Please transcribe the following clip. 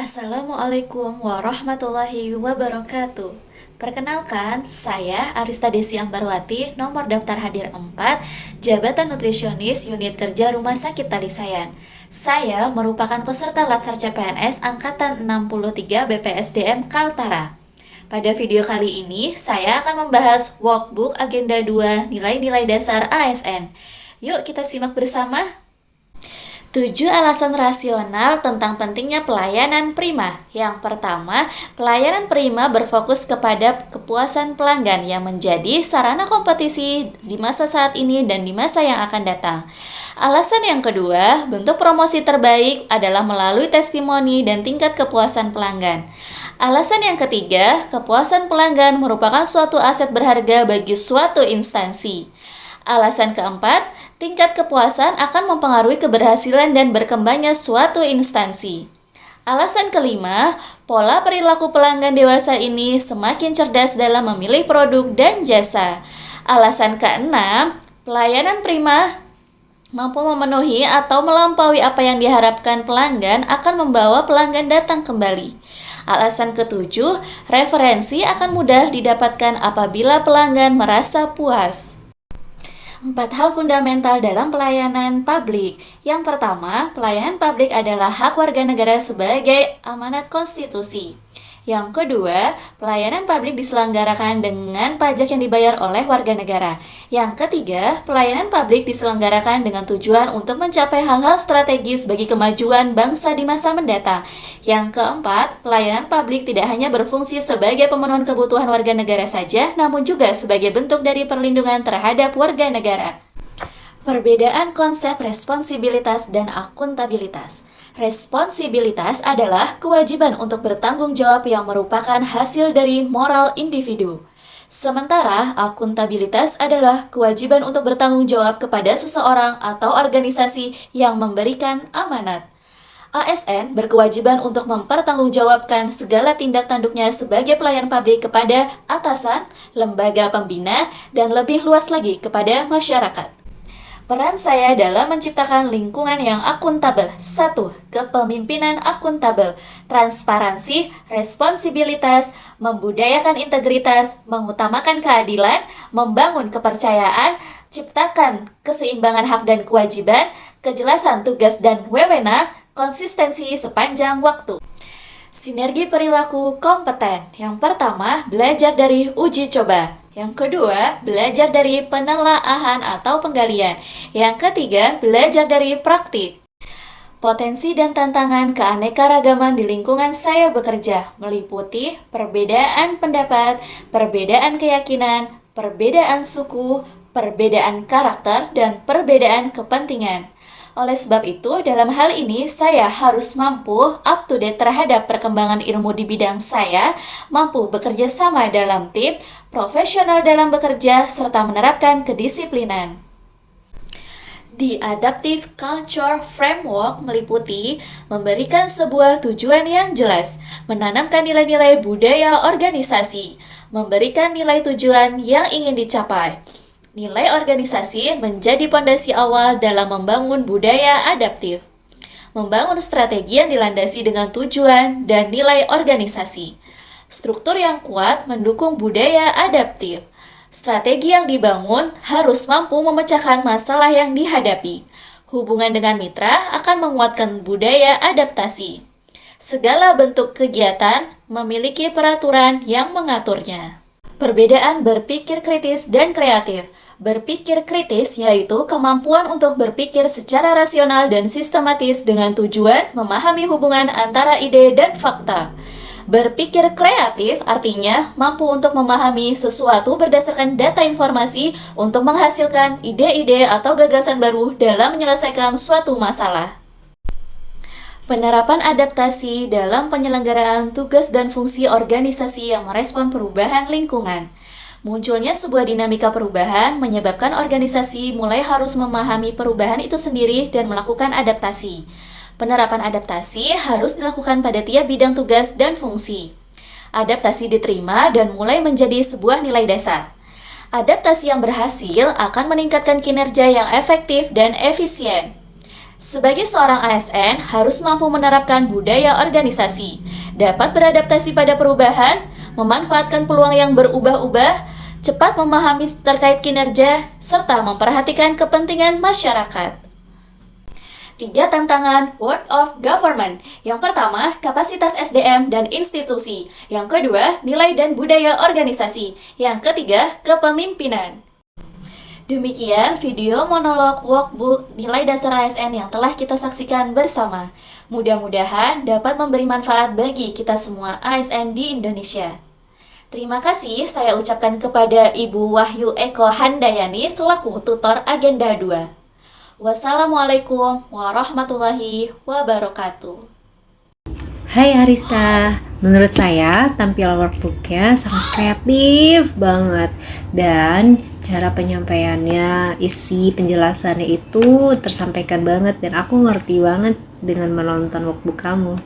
Assalamualaikum warahmatullahi wabarakatuh. Perkenalkan, saya Arista Desi Ambarwati, nomor daftar hadir 4, Jabatan Nutrisionis Unit Kerja Rumah Sakit Talisayan. Saya merupakan peserta Latsar CPNS Angkatan 63 BPSDM Kaltara. Pada video kali ini, saya akan membahas Workbook Agenda 2 Nilai-nilai dasar ASN. Yuk kita simak bersama. 7 alasan rasional tentang pentingnya pelayanan prima. Yang pertama, pelayanan prima berfokus kepada kepuasan pelanggan yang menjadi sarana kompetisi di masa saat ini dan di masa yang akan datang. Alasan yang kedua, bentuk promosi terbaik adalah melalui testimoni dan tingkat kepuasan pelanggan. Alasan yang ketiga, kepuasan pelanggan merupakan suatu aset berharga bagi suatu instansi. Alasan keempat, tingkat kepuasan akan mempengaruhi keberhasilan dan berkembangnya suatu instansi. Alasan kelima, pola perilaku pelanggan dewasa ini semakin cerdas dalam memilih produk dan jasa. Alasan keenam, pelayanan prima mampu memenuhi atau melampaui apa yang diharapkan pelanggan akan membawa pelanggan datang kembali. Alasan ketujuh, referensi akan mudah didapatkan apabila pelanggan merasa puas. 4 hal fundamental dalam pelayanan publik. Yang pertama, pelayanan publik adalah hak warga negara sebagai amanat konstitusi. Yang kedua, pelayanan publik diselenggarakan dengan pajak yang dibayar oleh warga negara. Yang ketiga, pelayanan publik diselenggarakan dengan tujuan untuk mencapai hal-hal strategis bagi kemajuan bangsa di masa mendatang. Yang keempat, pelayanan publik tidak hanya berfungsi sebagai pemenuhan kebutuhan warga negara saja, namun juga sebagai bentuk dari perlindungan terhadap warga negara. Perbedaan konsep responsibilitas dan akuntabilitas. Responsibilitas adalah kewajiban untuk bertanggung jawab yang merupakan hasil dari moral individu. Sementara akuntabilitas adalah kewajiban untuk bertanggung jawab kepada seseorang atau organisasi yang memberikan amanat. ASN berkewajiban untuk mempertanggungjawabkan segala tindak tanduknya sebagai pelayan publik kepada atasan, lembaga pembina, dan lebih luas lagi kepada masyarakat. Peran saya dalam menciptakan lingkungan yang akuntabel. 1. Kepemimpinan akuntabel. Transparansi, responsibilitas, membudayakan integritas, mengutamakan keadilan, membangun kepercayaan, ciptakan keseimbangan hak dan kewajiban, kejelasan tugas dan wewenang, konsistensi sepanjang waktu. Sinergi perilaku kompeten. Yang pertama, belajar dari uji coba. Yang kedua, belajar dari penelaahan atau penggalian. Yang ketiga, belajar dari praktik. Potensi dan tantangan keanekaragaman di lingkungan saya bekerja meliputi perbedaan pendapat, perbedaan keyakinan, perbedaan suku, perbedaan karakter, dan perbedaan kepentingan. Oleh sebab itu, dalam hal ini saya harus mampu up to date terhadap perkembangan ilmu di bidang saya, mampu bekerja sama dalam tim, profesional dalam bekerja, serta menerapkan kedisiplinan. The Adaptive Culture Framework meliputi memberikan sebuah tujuan yang jelas, menanamkan nilai-nilai budaya organisasi, memberikan nilai tujuan yang ingin dicapai. Nilai organisasi menjadi pondasi awal dalam membangun budaya adaptif. Membangun strategi yang dilandasi dengan tujuan dan nilai organisasi. Struktur yang kuat mendukung budaya adaptif. Strategi yang dibangun harus mampu memecahkan masalah yang dihadapi. Hubungan dengan mitra akan menguatkan budaya adaptasi. Segala bentuk kegiatan memiliki peraturan yang mengaturnya. Perbedaan berpikir kritis dan kreatif. Berpikir kritis yaitu kemampuan untuk berpikir secara rasional dan sistematis dengan tujuan memahami hubungan antara ide dan fakta. Berpikir kreatif artinya mampu untuk memahami sesuatu berdasarkan data informasi untuk menghasilkan ide-ide atau gagasan baru dalam menyelesaikan suatu masalah. Penerapan adaptasi dalam penyelenggaraan tugas dan fungsi organisasi yang merespon perubahan lingkungan. Munculnya sebuah dinamika perubahan menyebabkan organisasi mulai harus memahami perubahan itu sendiri dan melakukan adaptasi. Penerapan adaptasi harus dilakukan pada tiap bidang tugas dan fungsi. Adaptasi diterima dan mulai menjadi sebuah nilai dasar. Adaptasi yang berhasil akan meningkatkan kinerja yang efektif dan efisien. Sebagai seorang ASN, harus mampu menerapkan budaya organisasi, dapat beradaptasi pada perubahan, memanfaatkan peluang yang berubah-ubah, cepat memahami terkait kinerja, serta memperhatikan kepentingan masyarakat. 3 tantangan World of Government. Yang pertama, kapasitas SDM dan institusi. Yang kedua, nilai dan budaya organisasi. Yang ketiga, kepemimpinan. Demikian video monolog workbook nilai dasar ASN yang telah kita saksikan bersama. Mudah-mudahan dapat memberi manfaat bagi kita semua ASN di Indonesia. Terima kasih saya ucapkan kepada Ibu Wahyu Eko Handayani selaku tutor Agenda 2. Wassalamualaikum warahmatullahi wabarakatuh. Hai Arista, menurut saya tampilan workbooknya sangat kreatif banget dan cara penyampaiannya, isi penjelasannya itu tersampaikan banget dan aku ngerti banget dengan menonton workbook kamu.